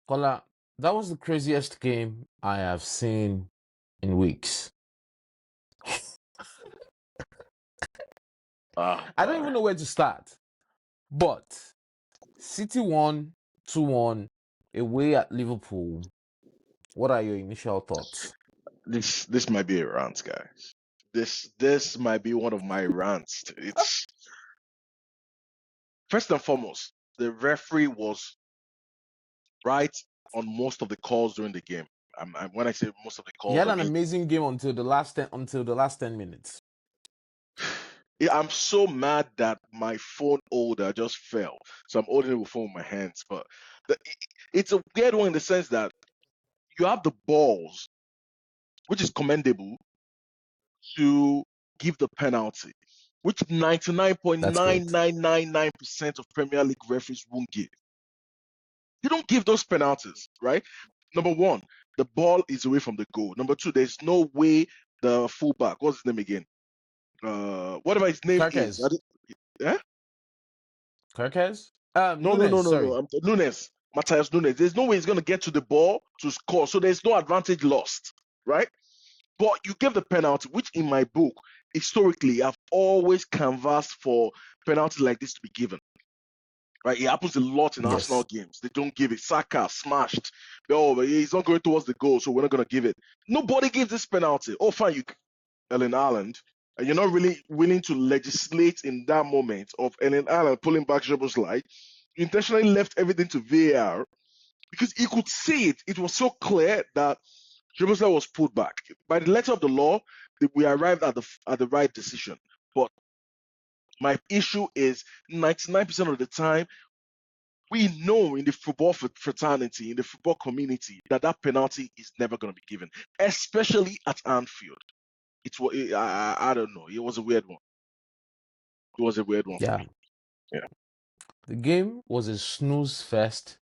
Kola, that was the craziest game I have seen in weeks. I don't even know where to start. But City won 2-1 away at Liverpool. What are your initial thoughts? This might be a rant, guys. This might be one of my rants. It's first and foremost, the referee was right on most of the calls during the game. When I say most of the He calls, had I an mean amazing game until the last 10 minutes. I'm so mad that my phone holder just fell. So I'm holding it with phone in my hands. But it's a weird one in the sense that you have the balls, which is commendable, to give the penalty, which That's great. 99.9999% of Premier League referees won't give. You don't give those penalties, right? Number one, the ball is away from the goal. Number two, there's no way the fullback, what's his name again? Whatever his name is. Kirkez. Yeah? Kirkez? No, no, no, Nunes, no, no. sorry. Nunes, Matthias Nunes. There's no way he's going to get to the ball to score. So there's no advantage lost, right? But you give the penalty, which in my book, historically, I've always canvassed for penalties like this to be given. Right? It happens a lot in Arsenal Yes. games. They don't give it. Saka smashed. Oh, but he's not going towards the goal, so we're not going to give it. Nobody gives this penalty. Oh, fine, you, Ellen Ireland, and you're not really willing to legislate in that moment of Ellen Ireland pulling back Szoboszlai. You intentionally left everything to VAR because he could see it. It was so clear that Szoboszlai was pulled back. By the letter of the law, we arrived at the right decision. But my issue is 99% of the time, we know in the football fraternity, in the football community, that penalty is never going to be given, especially at Anfield. I don't know. It was a weird one. It was a weird one for Yeah. me. Yeah. The game was a snooze fest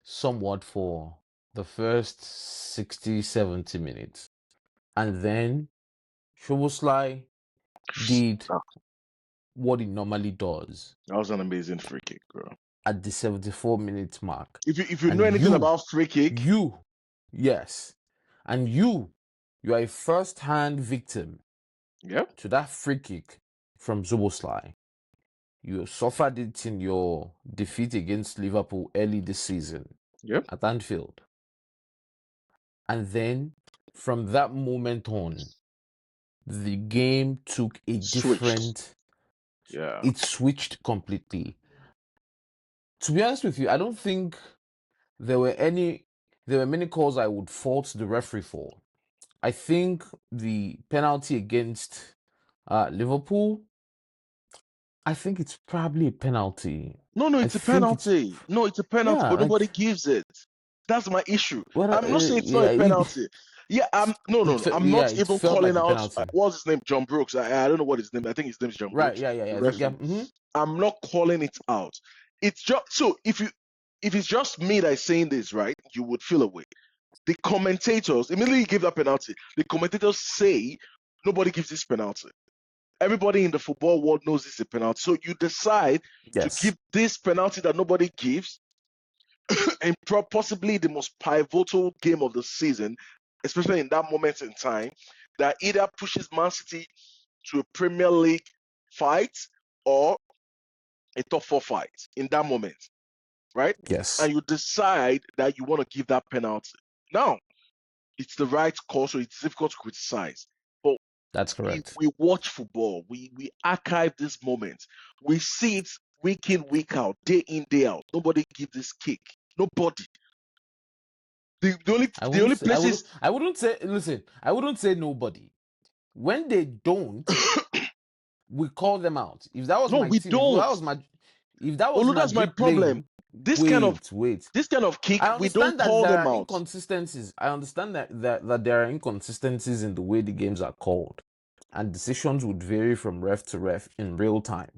somewhat for the first 60, 70 minutes. And then Szoboszlai did what he normally does That was an amazing free kick, bro. at the 74-minute mark. If you And know anything about free kick, yes, and you are a first-hand victim to that free kick from Szoboszlai. You suffered it in your defeat against Liverpool early this season at Anfield. And then from that moment on, the game took a different... It switched completely. To be honest with you, I don't think there were many calls I would fault the referee for. I think the penalty against Liverpool, I think it's probably a penalty. No, it's a penalty. No, it's a penalty, Yeah, but nobody gives it. That's my issue. Well, I'm not saying it's not a penalty. I'm not even calling like out. What's his name? John Brooks. I don't know what his name. I think his name is John Brooks. Yeah. I'm not calling it out. It's just so if it's just me that's saying this, right, you would feel away. The commentators immediately give that penalty. The commentators say nobody gives this penalty. Everybody in the football world knows it's a penalty. So you decide to give this penalty that nobody gives and possibly the most pivotal game of the season, especially in that moment in time, that either pushes Man City to a Premier League fight or a top 4 fight in that moment, right? Yes. And you decide that you want to give that penalty. Now, it's the right call, so it's difficult to criticize. But that's correct. We watch football. We archive this moment. We see it week in, week out, day in, day out. Nobody gives this kick. Nobody. The only places I wouldn't say nobody. When they don't, we call them out. If that was my team, if that was that's my problem. This kind of kick, we don't call them out. Inconsistencies. I understand that there are inconsistencies in the way the games are called, and decisions would vary from ref to ref in real time,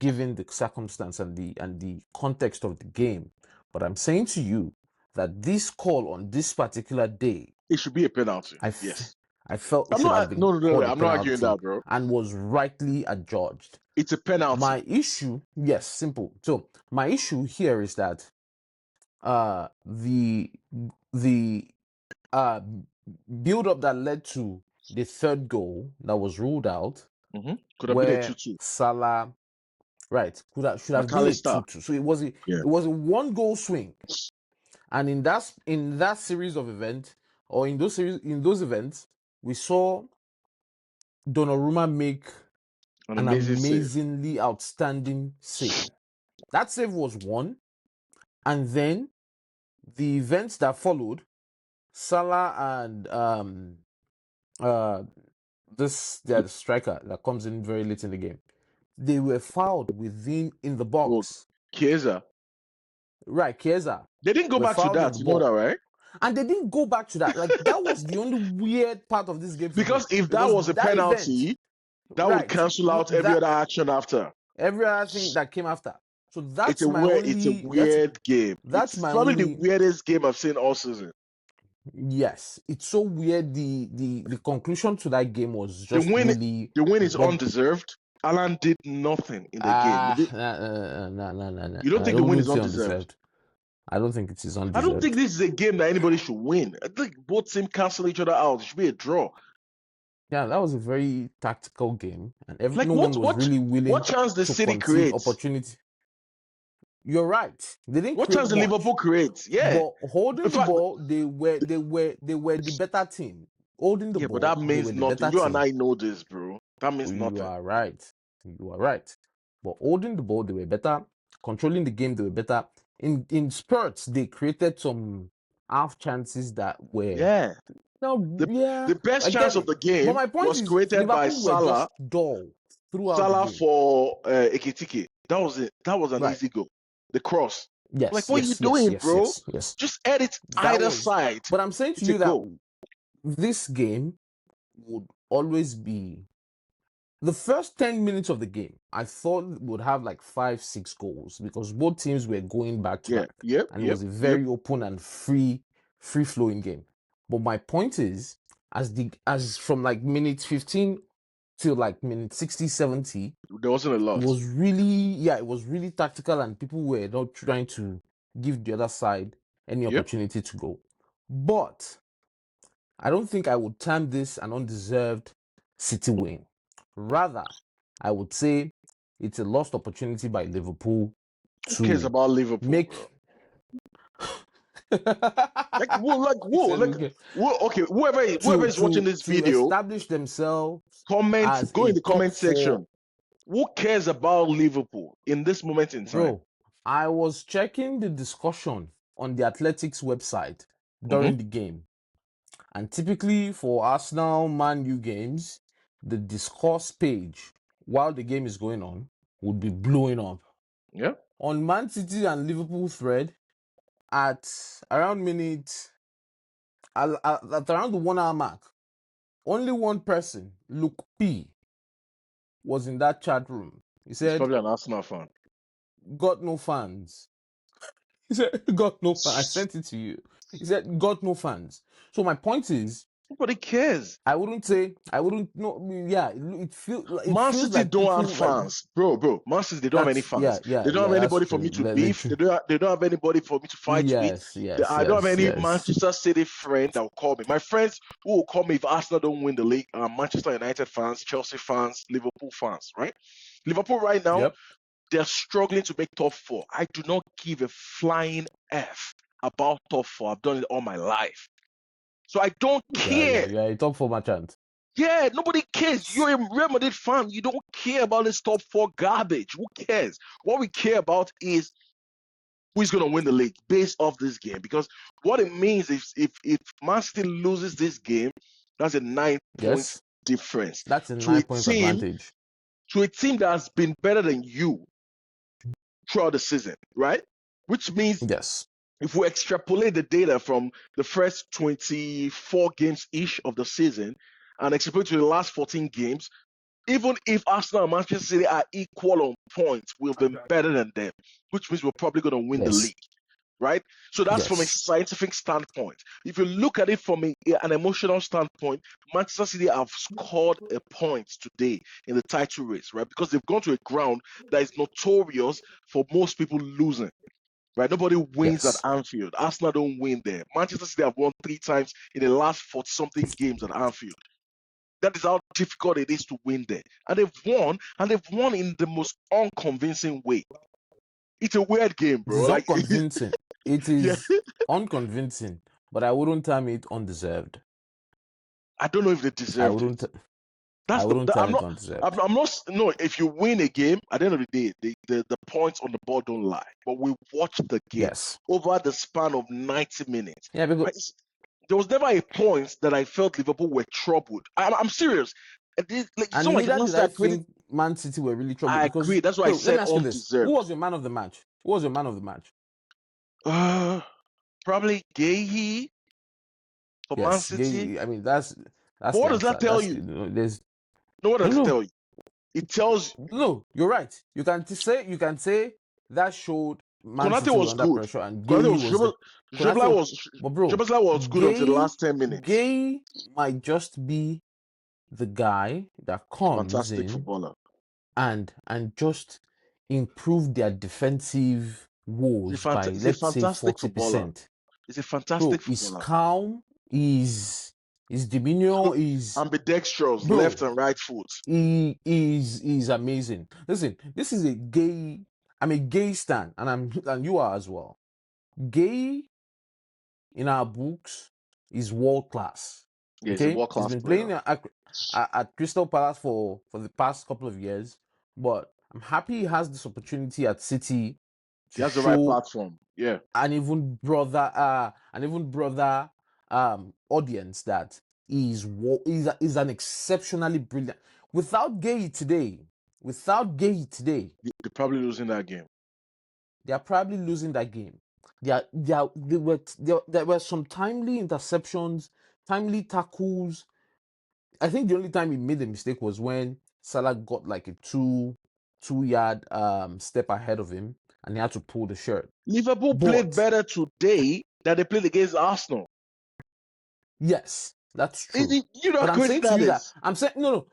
given the circumstance and the context of the game. But I'm saying to you that this call on this particular day, it should be a penalty. Yes. I felt it should have been I'm not arguing that, bro. And was rightly adjudged. It's a penalty. My issue, yes, simple. So my issue here is that the uh build up that led to the third goal that was ruled out, Could have been a where 2-2. Salah, right, should have been a McAllister. 2-2. So it was a one goal swing, and in that series of events, or in those events, we saw Donnarumma make An an amazing save. amazingly outstanding save. That save was one, and then the events that followed, Salah and the striker that comes in very late in the game, they were fouled in the box. Chiesa. Right, Chiesa. They didn't go back to that, you know that, right? And they didn't go back to that. Like, that was the only weird part of this game for because me. if that was a penalty, that would cancel out every other action after. Every other thing that came after. So it's a weird game. It's probably the weirdest game I've seen all season. Yes, it's so weird. The conclusion to that game was just the win is undeserved. Alan did nothing in the game. No. You don't think the win is undeserved? I don't think it is undeserved. I don't think this is a game that anybody should win. I think both teams cancel each other out. It should be a draw. Yeah, that was a very tactical game, and no one was really willing. What chance the City create? Opportunity. You're right. They didn't. What chance the Liverpool creates? Yeah, but holding the ball, they were the better team. Holding the ball, but that means nothing. You and I know this, bro. That means nothing. You are right. But holding the ball, they were better. Controlling the game, they were better. In spurts, they created some half chances that were the best chance of the game was created by Salah. Dull throughout Salah the game. For Ekitike. That was it. That was an easy goal. The cross. Yes. Like, what are you doing, bro? Yes. Just edit either side. But I'm saying to you that this game would always be the first 10 minutes of the game. I thought would have like 5-6 goals because both teams were going back to back. And it was a very open and free flowing game. But my point is, as from like minute 15 till like minute 60, 70, there wasn't a lot. It was really tactical, and people were not trying to give the other side any opportunity to go. But I don't think I would term this an undeserved City win. Rather, I would say it's a lost opportunity by Liverpool to Who cares about Liverpool, make. Whoever is watching this video, establish themselves. Go in the comment section. Who cares about Liverpool in this moment in time? Bro, I was checking the discussion on the Athletics website during the game. And typically for Arsenal Man U games, the discourse page while the game is going on would be blowing up. Yeah. On Man City and Liverpool thread, at around the 1 hour mark, only one person, Luke P, was in that chat room. He said, he's probably an Arsenal fan. Got no fans. He said, got no fans. I sent it to you. He said, got no fans. So my point is, nobody cares. I wouldn't know. Yeah, it feels like Man City don't have fans, bro. Man City, they don't have any fans. They don't have anybody for me to beef. They don't have anybody for me to fight with. I don't have any Manchester City friend that will call me. My friends who will call me if Arsenal don't win the league are Manchester United fans, Chelsea fans, Liverpool fans, right? Liverpool right now, they're struggling to make top 4. I do not give a flying F about top 4. I've done it all my life. So I don't care. Yeah, top 4 merchant. Yeah, nobody cares. You're a Real Madrid fan. You don't care about this top 4 garbage. Who cares? What we care about is who's going to win the league based off this game. Because what it means is if Man City loses this game, that's a 9-point difference. That's a 9-point advantage. To a team that has been better than you throughout the season, right? Which means if we extrapolate the data from the first 24 games-ish of the season and extrapolate to the last 14 games, even if Arsenal and Manchester City are equal on points, we've been better than them, which means we're probably going to win the league, right? So that's from a scientific standpoint. If you look at it from an emotional standpoint, Manchester City have scored a point today in the title race, right? Because they've gone to a ground that is notorious for most people losing. right? Nobody wins at Yes. Anfield. Arsenal don't win there. Manchester City have won 3 times in the last 40-something games at Anfield. That is how difficult it is to win there. And they've won in the most unconvincing way. It's a weird game, It bro. is Like, unconvincing. It yeah, is unconvincing, but I wouldn't term it undeserved. I don't know if they I deserved it. wouldn't. I That's wouldn't term I'm it not. undeserved. I'm not. No, if you win a game, at the end of the day, the points on the board don't lie. But we watched the game Yes. over the span of 90 minutes. Yeah, because Right? There was never a point that I felt Liverpool were troubled. I'm serious. Like and someone can neither not did say I I created. think Man City were really troubled I agree. because That's why I wait, let said me ask you this: Who undeserved. was your man of the match? Who was your man of the match? Probably Gay for Man Yes, City. I mean that's But what does that gangster. tell you? There's No, what no does it no tell you? It tells no. You're right. You can say that showed Man Konate City were was under good. pressure and Konate Gay was was dribble, the dribbler Konate. was But bro, dribbler was good until the Gay last 10 minutes. Gay might just be the guy that comes Fantastic in footballer. and just improve their defensive woes by He's a let's say fantastic footballer. 40%. He's a fantastic Bro, he's footballer. calm, his demeanor is Ambidextrous, left bro, and right foot. he is amazing. Listen, this is I'm a gay stan, and you are as well. Gay in our books is world class. Yeah, he's a Okay, world he's class been player. playing at Crystal Palace for the past couple of years, but I'm happy he has this opportunity at City He to has the right show platform. Yeah. an even brother audience that is an exceptionally brilliant. Without Gay today, They're probably losing that game. they are probably losing that game. There were some timely interceptions, timely tackles. I think the only time he made a mistake was when Salah got like a two yard step ahead of him and he had to pull the shirt. Liverpool played But better today than they played against Arsenal. yes, that's true. You know how But I'm crazy saying to that you that is.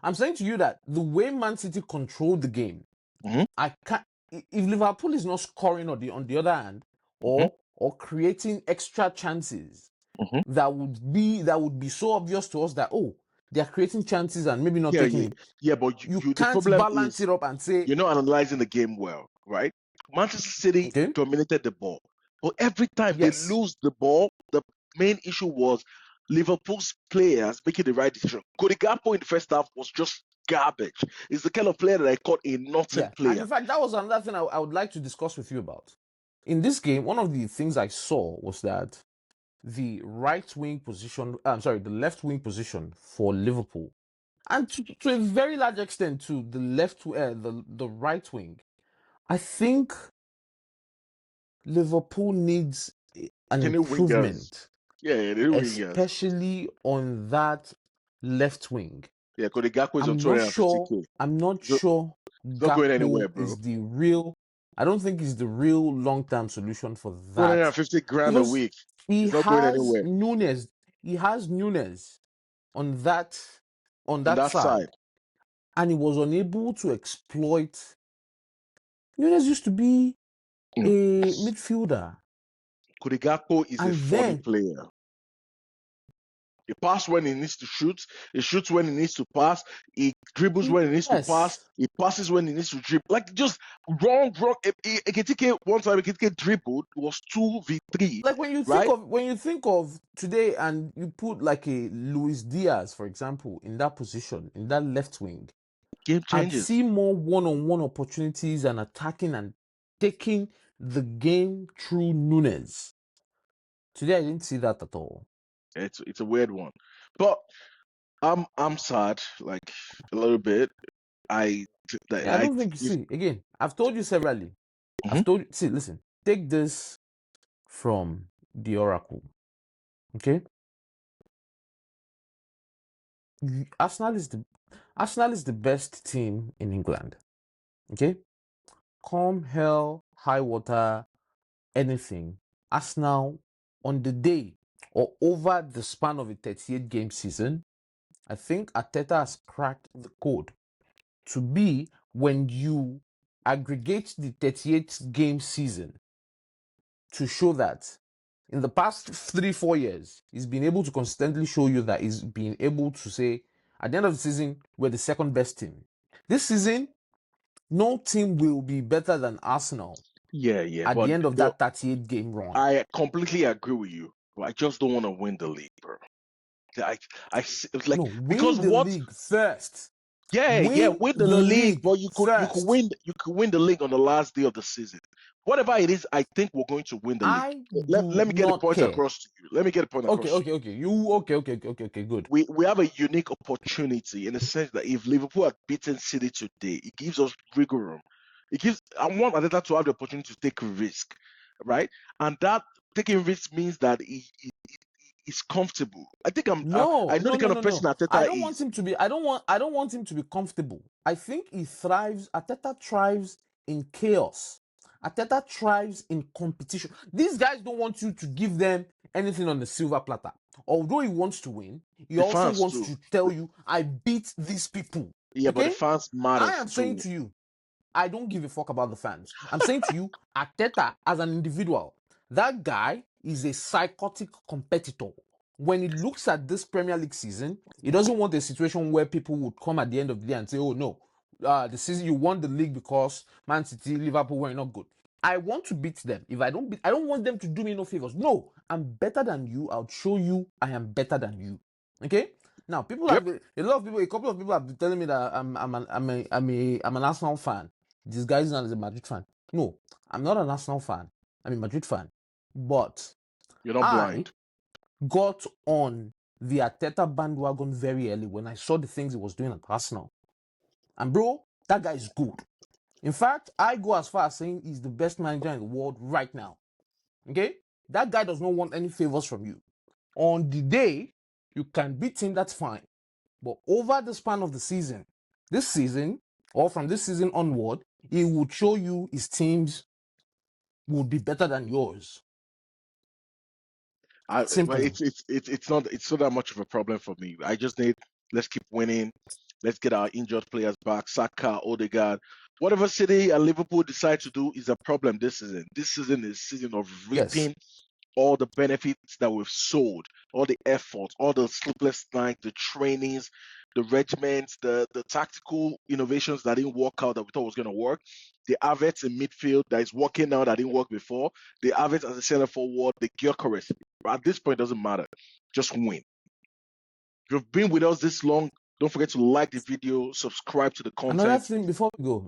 I'm saying to you that the way Man City controlled the game, Mm-hmm. I can't. If Liverpool is not scoring on the other hand, Mm-hmm. or creating extra chances, Mm-hmm. that would be so obvious to us that they are creating chances and maybe not Yeah, taking yeah, it. yeah. But You the can't problem balance is it up and say, you're not analyzing the game well, right? Manchester City okay, dominated the ball, but every time they yes, lose the ball, the main issue was Liverpool's players making the right decision. Cody Gakpo in the first half was just garbage. He's the kind of player that I call a nothing yeah. And player. in fact, that was another thing I would like to discuss with you about. In this game, one of the things I saw was that the right wing position, I'm sorry, the left wing position for Liverpool, and to a very large extent to the right wing, I think Liverpool needs an They need wingers. improvement, Yeah, they need wingers. especially on that left wing. Yeah, Cody Gakpo is on I'm not sure. 250K. I'm not He's sure not going anywhere, Gakpo bro. is the real. I don't think he's the real long-term solution for that 250 grand a because week. he He's not going has anywhere Nunes. He has Nunes on that on on that that side. side, and he was unable to exploit. Nunes used to be Mm. a midfielder, Cody Gakpo is a and funny then player. He passes when he needs to shoot. He shoots when he needs to pass. He dribbles when he needs to pass. yes, He passes when he needs to dribble. Like just wrong. Ekitike one time Ekitike dribbled was 2v3, like right? when you think of today, and you put like a Luis Diaz, for example, in that position, in that left wing, Game I'd changes. see more one-on-one opportunities and attacking and taking the game through Nunes. Today, I didn't see that at all. It's a weird one, but I'm sad like a little bit. I Yeah, I I don't think you if, see. Again, I've told you severally. mhm. See, listen, take this from the Oracle. Okay, Arsenal is the best team in England. Okay, come hell, high water, anything. Arsenal on the day or over the span of a 38 game season, I think Arteta has cracked the code to be when you aggregate the 38 game season, to show that in the past 3-4 years, he's been able to consistently show you that he's been able to say, at the end of the season, we're the second best team. This season, no team will be better than Arsenal. Yeah. At the end of that 38 game run. I completely agree with you. But I just don't want to win the league, bro. I like no, win because the league first. Win the league, but you could win the league on the last day of the season. Whatever it is, I think we're going to win the league. Let me get a point across to you. Let me get a point across. Okay. Okay. Good. We have a unique opportunity in the sense that if Liverpool had beaten City today, it gives us wiggle room. I want Arteta to have the opportunity to take a risk, right? And that taking risk means that he's comfortable. I think I know the kind of person Arteta is. I don't want him to be. I don't want him to be comfortable. I think he thrives. Arteta thrives in chaos. Arteta thrives in competition. These guys don't want you to give them anything on the silver platter. Although he wants to win, he also wants to tell you, "I beat these people." Yeah, okay? But the fans matter. I am saying to you, I don't give a fuck about the fans. I'm saying to you, Arteta as an individual, that guy is a psychotic competitor. When he looks at this Premier League season, he doesn't want a situation where people would come at the end of the day and say, "Oh no, the season you won the league because Man City, Liverpool were not good." I want to beat them. If I don't want them to do me no favors. No, I'm better than you. I'll show you I am better than you. Okay. Now, a couple of people have been telling me that I'm an Arsenal fan. This guy is not a Madrid fan. No, I'm not an Arsenal fan. I'm a Madrid fan. But you're not blind. Got on the Arteta bandwagon very early when I saw the things he was doing at Arsenal. And bro, that guy is good. In fact, I go as far as saying he's the best manager in the world right now. Okay? That guy does not want any favors from you. On the day you can beat him, that's fine. But over the span of the season, this season, or from this season onward, he would show you his teams would be better than yours. It's not that much of a problem for me. I just need, let's keep winning. Let's get our injured players back. Saka, Odegaard. Whatever City and Liverpool decide to do is a problem this season. This season is a season of reaping all the benefits that we've sold, all the efforts, all the sleepless nights, the trainings, the regiments, the tactical innovations that didn't work out that we thought was going to work. The Havertz in midfield that is working now that didn't work before. The Havertz as a center forward, the Gyökeres. At this point, it doesn't matter. Just win. You've been with us this long. Don't forget to like the video, subscribe to the content. Another thing before we go.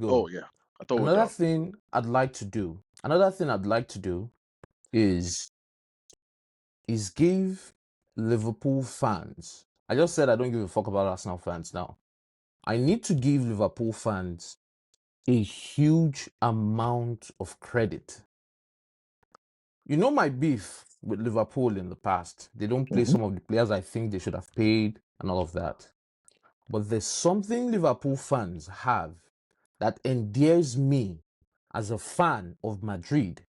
Oh yeah, I thought another thing I'd like to do is give Liverpool fans. I just said I don't give a fuck about Arsenal fans now. I need to give Liverpool fans a huge amount of credit. You know my beef with Liverpool in the past. They don't play some of the players I think they should have paid and all of that. But there's something Liverpool fans have that endears me as a fan of Madrid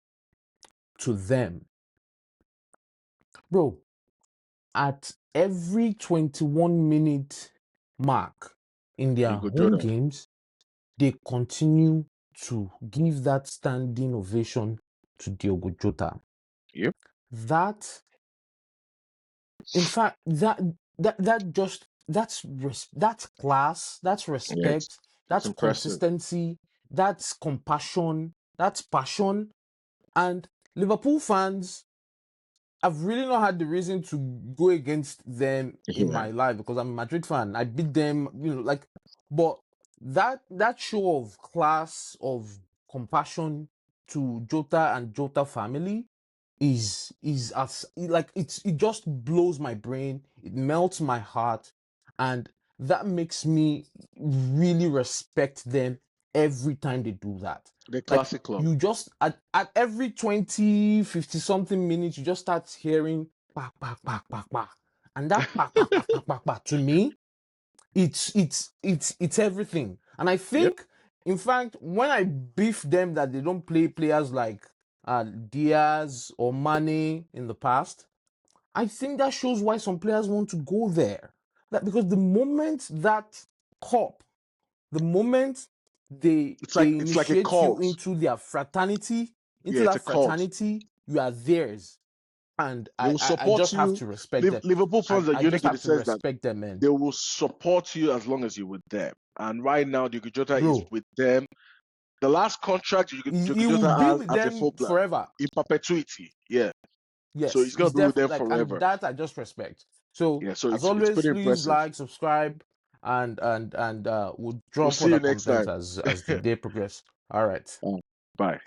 to them. Bro, at every 21-minute mark in their home games, they continue to give that standing ovation to Diogo Jota. Yep. That's class, that's respect, that's consistency, that's compassion, that's passion. And Liverpool fans, I've really not had the reason to go against them in my life because I'm a Madrid fan. I beat them, but that show of class, of compassion to Jota and Jota family is as it just blows my brain. It melts my heart, and that makes me really respect them every time they do that. The classic club. You just at every 20, 50 something minutes, you just start hearing back, and that back to me, it's everything. And I think, in fact, when I beef them that they don't play players like Diaz or Mane in the past, I think that shows why some players want to go there. Because the moment that the moment they initiate you into their fraternity, into it's that a cult. fraternity, you are theirs. And They will I support just have you. to respect them. Liverpool fans are I just unique in the have to sense that respect them, man. they will support you as long as you're with them. And right now, Diogo Jota is Bro, with them. The last contract Diogo he will Jota be has with as a them fullback forever. in perpetuity. Yeah. So Yes, he's gonna he's be with them definitely like, and forever. that I just respect. So Yeah. So as it's always, pretty please impressive. like, subscribe, and we'll We'll draw see further you next content time. as the day progresses. All right. Bye.